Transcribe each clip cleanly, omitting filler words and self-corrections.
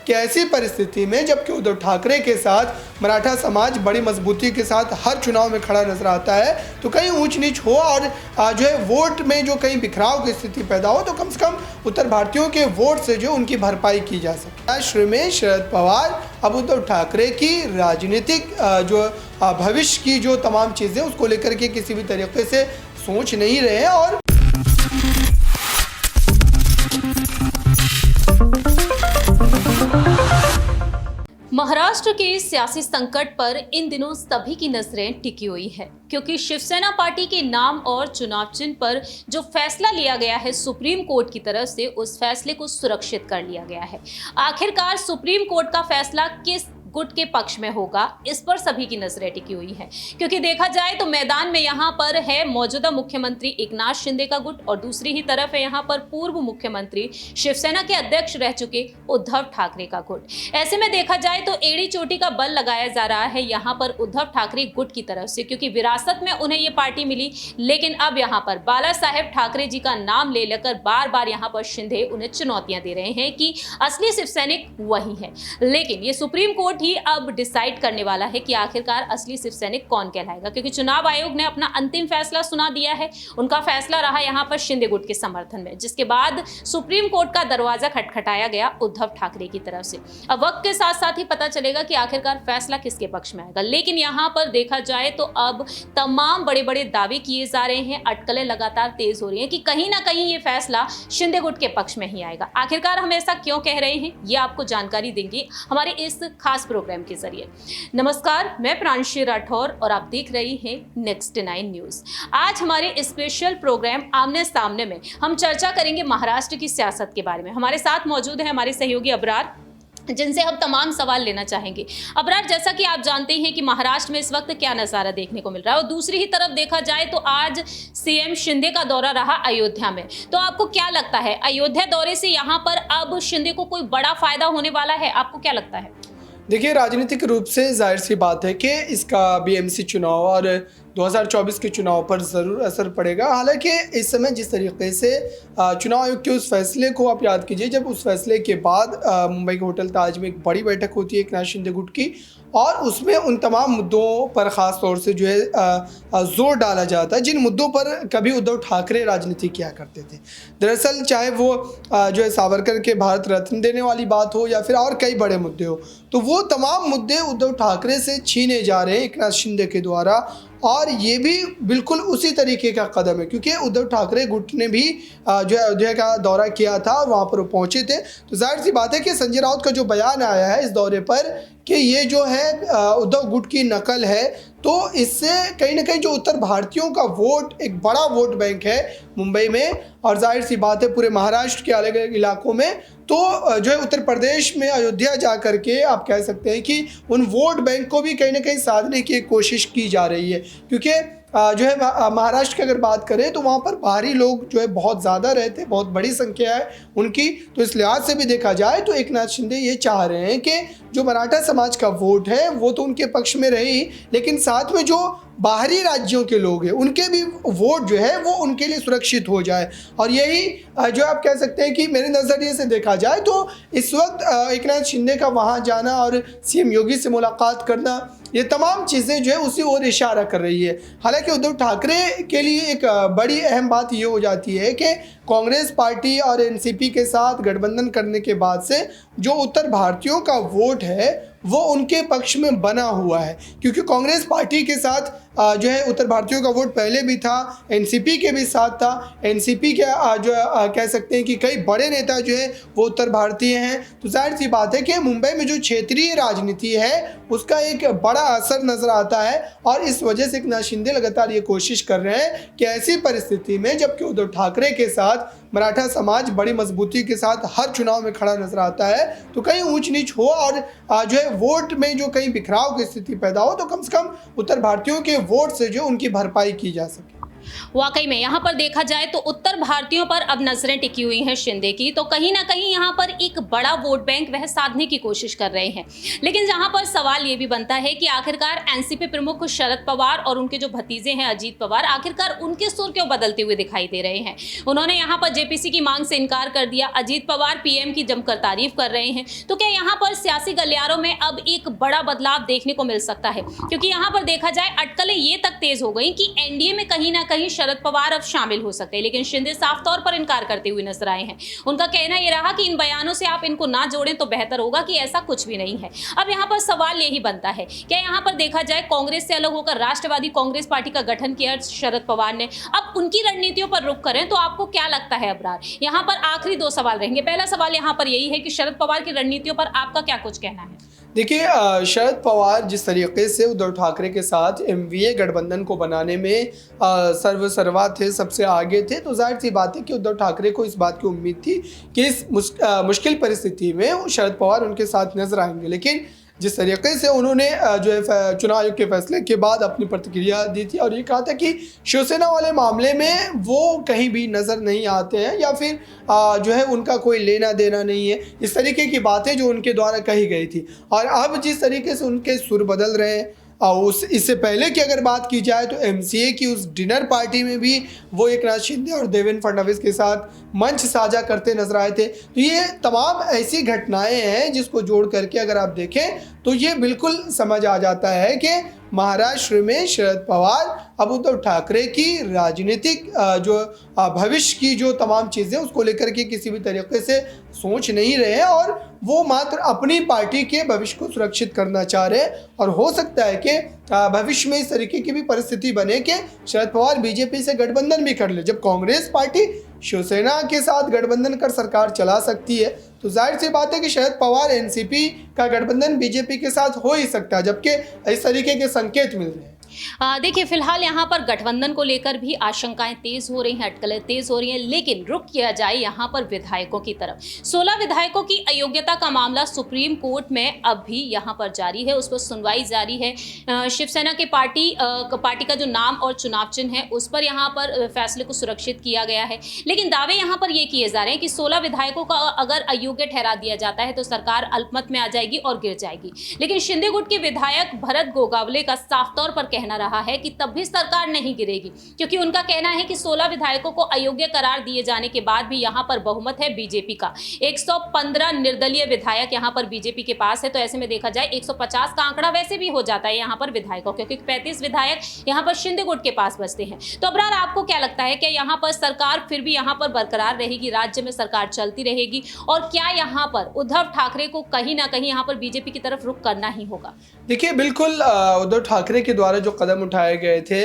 कि ऐसी परिस्थिति में जबकि उद्धव ठाकरे के साथ मराठा समाज बड़ी मजबूती के साथ हर चुनाव में खड़ा नजर आता है, तो कहीं ऊंच नीच हो और जो है वोट में जो कहीं बिखराव की स्थिति पैदा हो तो कम से कम उत्तर भारतीयों के वोट से जो उनकी भरपाई की जा सके। राष्ट्र में शरद पवार अब उद्धव ठाकरे की राजनीतिक जो भविष्य की जो तमाम चीज़ें उसको लेकर के किसी भी तरीके से सोच नहीं रहे हैं और महाराष्ट्र के सियासी संकट पर इन दिनों सभी की नजरें टिकी हुई है, क्योंकि शिवसेना पार्टी के नाम और चुनाव चिन्ह पर जो फैसला लिया गया है सुप्रीम कोर्ट की तरफ से, उस फैसले को सुरक्षित कर लिया गया है। आखिरकार सुप्रीम कोर्ट का फैसला किस गुट के पक्ष में होगा, इस पर सभी की नजरें टिकी हुई है, क्योंकि देखा जाए तो मैदान में यहाँ पर है मौजूदा मुख्यमंत्री एकनाथ शिंदे का गुट और दूसरी ही तरफ है यहाँ पर पूर्व मुख्यमंत्री शिवसेना के अध्यक्ष रह चुके उद्धव ठाकरे का गुट। ऐसे में देखा जाए तो एड़ी चोटी का बल लगाया जा रहा है यहाँ पर उद्धव ठाकरे गुट की तरफ से, क्योंकि विरासत में उन्हें ये पार्टी मिली, लेकिन अब यहाँ पर बाला साहेब ठाकरे जी का नाम ले लेकर बार बार यहाँ पर शिंदे उन्हें चुनौतियां दे रहे हैं कि असली शिव सैनिक वही है। लेकिन ये सुप्रीम कोर्ट ही अब डिसाइड करने वाला है कि आखिरकार असली शिव सैनिक कौन कहलाएगा, क्योंकि चुनाव आयोग ने अपना अंतिम फैसला सुना दिया है। उनका फैसला रहा यहां पर शिंदे गुट के समर्थन में, जिसके बाद सुप्रीम कोर्ट का दरवाजा खटखटाया गया उद्धव ठाकरे की तरफ से। अब वक्त के साथ साथ ही पता चलेगा कि आखिरकार फैसला किसके पक्ष में आएगा। लेकिन यहां पर देखा जाए तो अब तमाम बड़े बड़े दावे किए जा रहे हैं, अटकलें लगातार तेज हो रही हैं कि कहीं ना कहीं ये फैसला शिंदे गुट के पक्ष में ही आएगा। आखिरकार हम ऐसा क्यों कह रहे हैं, ये आपको जानकारी देंगे हमारे इस खास प्रोग्राम के जरिए। नमस्कार, मैं प्रांशी राठौर और आप देख रही हैं नेक्स्ट 9 न्यूज। आज हमारे स्पेशल प्रोग्राम आमने सामने में हम चर्चा करेंगे महाराष्ट्र की सियासत के बारे में। हमारे साथ मौजूद है हमारे सहयोगी अबरार, जिनसे हम तमाम सवाल लेना चाहेंगे। अबरार, जैसा कि आप जानते हैं कि महाराष्ट्र में इस वक्त क्या नज़ारा देखने को मिल रहा है, और दूसरी ही तरफ देखा जाए तो आज सीएम शिंदे का दौरा रहा अयोध्या में। तो आपको क्या लगता है, अयोध्या दौरे से यहाँ पर अब शिंदे को कोई बड़ा फायदा होने वाला है? आपको क्या लगता है? देखिए, राजनीतिक रूप से जाहिर सी बात है कि इसका बीएमसी चुनाव और 2024 के चुनाव पर ज़रूर असर पड़ेगा। हालांकि इस समय जिस तरीके से चुनाव आयोग के उस फैसले को आप याद कीजिए, जब उस फैसले के बाद मुंबई के होटल ताज में एक बड़ी बैठक होती है एकनाथ शिंदे गुट की, और उसमें उन तमाम मुद्दों पर ख़ास तौर से जो है जोर डाला जाता है जिन मुद्दों पर कभी उद्धव ठाकरे राजनीति किया करते थे। दरअसल चाहे वो जो है सावरकर के भारत रत्न देने वाली बात हो या फिर और कई बड़े मुद्दे हो, तो वो तमाम मुद्दे उद्धव ठाकरे से छीने जा रहे हैं एकनाथ शिंदे के द्वारा। और ये भी बिल्कुल उसी तरीके का कदम है, क्योंकि उद्धव ठाकरे गुट ने भी जो है अयोध्या का दौरा किया था और वहाँ पर वो पहुँचे थे। तो जाहिर सी बात है कि संजय राउत का जो बयान आया है इस दौरे पर कि ये जो है उद्धव गुट की नकल है, तो इससे कहीं ना कहीं जो उत्तर भारतीयों का वोट, एक बड़ा वोट बैंक है मुंबई में, और जाहिर सी बात है पूरे महाराष्ट्र के अलग अलग इलाकों में, तो जो है उत्तर प्रदेश में अयोध्या जा कर के आप कह सकते हैं कि उन वोट बैंक को भी कहीं ना कहीं साधने की कोशिश की जा रही है। क्योंकि जो है महाराष्ट्र की अगर बात करें तो वहाँ पर बाहरी लोग जो है बहुत ज़्यादा रहते हैं, बहुत बड़ी संख्या है उनकी। तो इस लिहाज से भी देखा जाए तो एकनाथ शिंदे ये चाह रहे हैं कि जो मराठा समाज का वोट है वो तो उनके पक्ष में रहे ही, लेकिन साथ में जो बाहरी राज्यों के लोग हैं उनके भी वोट जो है वो उनके लिए सुरक्षित हो जाए। और यही जो आप कह सकते हैं कि मेरे नज़रिए से देखा जाए तो इस वक्त एकनाथ शिंदे का वहाँ जाना और सीएम योगी से मुलाकात करना, ये तमाम चीज़ें जो है उसी ओर इशारा कर रही है। हालांकि उद्धव ठाकरे के लिए एक बड़ी अहम बात ये हो जाती है कि कांग्रेस पार्टी और एनसीपी के साथ गठबंधन करने के बाद से जो उत्तर भारतीयों का वोट है वो उनके पक्ष में बना हुआ है, क्योंकि कांग्रेस पार्टी के साथ जो है उत्तर भारतीयों का वोट पहले भी था, एनसीपी के भी साथ था। एनसीपी के जो कह सकते हैं कि कई बड़े नेता जो है वो उत्तर भारतीय हैं। तो जाहिर सी बात है कि मुंबई में जो क्षेत्रीय राजनीति है उसका एक बड़ा असर नज़र आता है, और इस वजह से एकनाथ शिंदे लगातार ये कोशिश कर रहे हैं कि ऐसी परिस्थिति में जबकि उद्धव ठाकरे के साथ मराठा समाज बड़ी मजबूती के साथ हर चुनाव में खड़ा नजर आता है, तो कहीं ऊंच नीच हो और जो है वोट में जो कहीं बिखराव की स्थिति पैदा हो तो कम से कम उत्तर भारतीयों के वोट से जो उनकी भरपाई की जा सके। वाकई में यहाँ पर देखा जाए तो उत्तर भारतीयों पर अब नजरें टिकी हुई हैं शिंदे की, तो कहीं ना कहीं यहाँ पर एक बड़ा वोट बैंक वह साधने की कोशिश कर रहे हैं। लेकिन जहाँ पर सवाल ये भी बनता है कि आखिरकार एनसीपी प्रमुख शरद पवार और उनके जो भतीजे हैं अजीत पवार, आखिरकार उनके सुर क्यों बदलते हुए दिखाई दे रहे हैं। उन्होंने यहाँ पर जेपीसी की मांग से इनकार कर दिया, अजीत पवार पीएम की जमकर तारीफ कर रहे हैं। तो क्या यहाँ पर सियासी गलियारों में अब एक बड़ा बदलाव देखने को मिल सकता है? क्योंकि यहाँ पर देखा जाए अटकलें ये तक तेज हो गई कि एनडीए में कहीं ना कहीं शरद पवार अब शामिल हो सकते हैं, लेकिन शिंदे साफ तौर पर इनकार करते हुए नजर आए हैं। उनका कहना यह रहा कि इन बयानों से आप इनको ना जोड़ें तो बेहतर होगा, कि ऐसा कुछ भी नहीं है। अब यहाँ पर सवाल यही बनता है, क्या यहाँ पर देखा जाए कांग्रेस से अलग होकर राष्ट्रवादी कांग्रेस पार्टी का गठन किया शरद पवार ने, अब उनकी रणनीतियों पर रुख करें तो आपको क्या लगता है अबरार? यहाँ पर आखिरी दो सवाल रहेंगे। पहला सवाल यहाँ पर यही है कि शरद पवार की रणनीतियों पर आपका क्या कुछ कहना है? देखिए, शरद पवार जिस तरीके से उद्धव ठाकरे के साथ एमवीए गठबंधन को बनाने में सर्वा थे, सबसे आगे थे, तो जाहिर सी बात है कि उद्धव ठाकरे को इस बात की उम्मीद थी कि इस मुश्किल परिस्थिति में शरद पवार उनके साथ नजर आएंगे। लेकिन जिस तरीके से उन्होंने जो है चुनाव आयोग के फैसले के बाद अपनी प्रतिक्रिया दी थी और ये कहा था कि शिवसेना वाले मामले में वो कहीं भी नज़र नहीं आते हैं या फिर जो है उनका कोई लेना देना नहीं है, इस तरीके की बातें जो उनके द्वारा कही गई थी। और अब जिस तरीके से उनके सुर बदल रहे हैं, इससे पहले की अगर बात की जाए तो एमसीए की उस डिनर पार्टी में भी वो एकनाथ शिंदे और देवेंद्र फडणवीस के साथ मंच साझा करते नजर आए थे। तो ये तमाम ऐसी घटनाएं हैं जिसको जोड़ करके अगर आप देखें तो ये बिल्कुल समझ आ जाता है कि महाराष्ट्र में शरद पवार अब उद्धव ठाकरे की राजनीतिक जो भविष्य की जो तमाम चीज़ें उसको लेकर के किसी भी तरीके से सोच नहीं रहे हैं और वो मात्र अपनी पार्टी के भविष्य को सुरक्षित करना चाह रहे हैं। और हो सकता है कि भविष्य में इस तरीके की भी परिस्थिति बने कि शरद पवार बीजेपी से गठबंधन भी कर ले। जब कांग्रेस पार्टी शिवसेना के साथ गठबंधन कर सरकार चला सकती है तो जाहिर सी बात है कि शरद पवार एनसीपी का गठबंधन बीजेपी के साथ हो ही सकता है, जबकि इस तरीके के संकेत मिल रहे हैं। देखिए, फिलहाल यहाँ पर गठबंधन को लेकर भी आशंकाएं तेज हो रही हैं, अटकलें तेज हो रही हैं, लेकिन रुक किया जाए यहाँ पर विधायकों की तरफ। 16 विधायकों की अयोग्यता का मामला सुप्रीम कोर्ट में अब भी यहाँ पर जारी है, उस पर सुनवाई जारी है। शिवसेना के पार्टी का जो नाम और चुनाव चिन्ह है उस पर यहाँ पर फैसले को सुरक्षित किया गया है, लेकिन दावे यहाँ पर ये किए जा रहे हैं कि 16 विधायकों का अगर अयोग्य ठहरा दिया जाता है तो सरकार अल्पमत में आ जाएगी और गिर जाएगी। लेकिन शिंदे गुट के विधायक भरत गोगावले का साफ तौर पर कहना रहा है कि तब भी सरकार नहीं गिरेगी, क्योंकि उनका कहना है कि 16 विधायकों को अयोग्य करार दिए जाने के बाद भी यहां पर बहुमत है बीजेपी का। 115 निर्दलीय विधायक यहां पर बीजेपी के पास है, तो ऐसे में देखा जाए 150 का आंकड़ा वैसे भी हो जाता है यहां पर विधायकों, क्योंकि 35 विधायक यहां पर शिंदे गुट के पास बचते हैं। तो अबरार, आपको क्या लगता है, क्या यहां पर सरकार फिर भी यहां पर बरकरार रहेगी, राज्य में सरकार चलती रहेगी, और क्या यहां पर उद्धव ठाकरे को कहीं ना कहीं यहां पर बीजेपी की तरफ रुख करना ही होगा? देखिए, बिल्कुल उद्धव ठाकरे के द्वारा जो कदम उठाए गए थे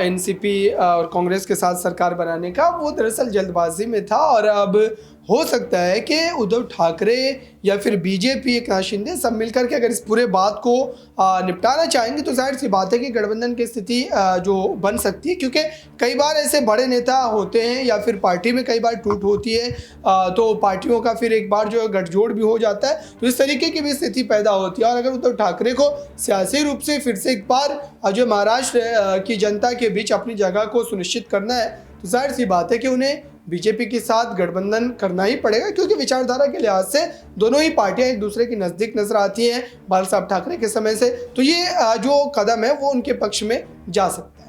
एनसीपी और कांग्रेस के साथ सरकार बनाने का, वो दरअसल जल्दबाजी में था। और अब हो सकता है कि उद्धव ठाकरे या फिर बीजेपी, एकनाथ शिंदे सब मिलकर के अगर इस पूरे बात को निपटाना चाहेंगे तो जाहिर सी बात है कि गठबंधन की स्थिति जो बन सकती है, क्योंकि कई बार ऐसे बड़े नेता होते हैं या फिर पार्टी में कई बार टूट होती है तो पार्टियों का फिर एक बार जो है गठजोड़ भी हो जाता है, तो इस तरीके की भी स्थिति पैदा होती है। और अगर उद्धव ठाकरे को सियासी रूप से फिर से एक बार जो महाराष्ट्र की जनता के बीच अपनी जगह को सुनिश्चित करना है तो जाहिर सी बात है कि उन्हें बीजेपी के साथ गठबंधन करना ही पड़ेगा, क्योंकि विचारधारा के लिहाज से दोनों ही पार्टियां एक दूसरे के नज़दीक नजर आती हैं बाला साहब ठाकरे के समय से। तो ये जो कदम है वो उनके पक्ष में जा सकता है।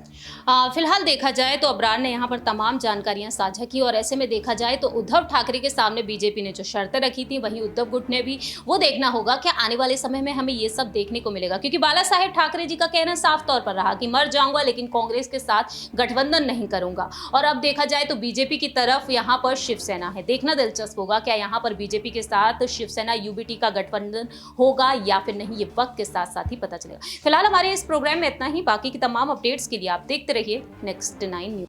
फिलहाल देखा जाए तो अबरार ने यहाँ पर तमाम जानकारियां साझा की, और ऐसे में देखा जाए तो उद्धव ठाकरे के सामने बीजेपी ने जो शर्तें रखी थी वहीं उद्धव गुट ने भी, वो देखना होगा कि आने वाले समय में हमें ये सब देखने को मिलेगा, क्योंकि बाला साहेब ठाकरे जी का कहना साफ तौर पर रहा कि मर जाऊंगा लेकिन कांग्रेस के साथ गठबंधन नहीं करूंगा। और अब देखा जाए तो बीजेपी की तरफ यहाँ पर शिवसेना है, देखना दिलचस्प होगा क्या यहाँ पर बीजेपी के साथ शिवसेना यूबीटी का गठबंधन होगा या फिर नहीं, ये वक्त के साथ साथ ही पता चलेगा। फिलहाल हमारे इस प्रोग्राम में इतना ही, बाकी की तमाम अपडेट्स के लिए आप देखते रहिए नेक्स्ट 9 न्यूज।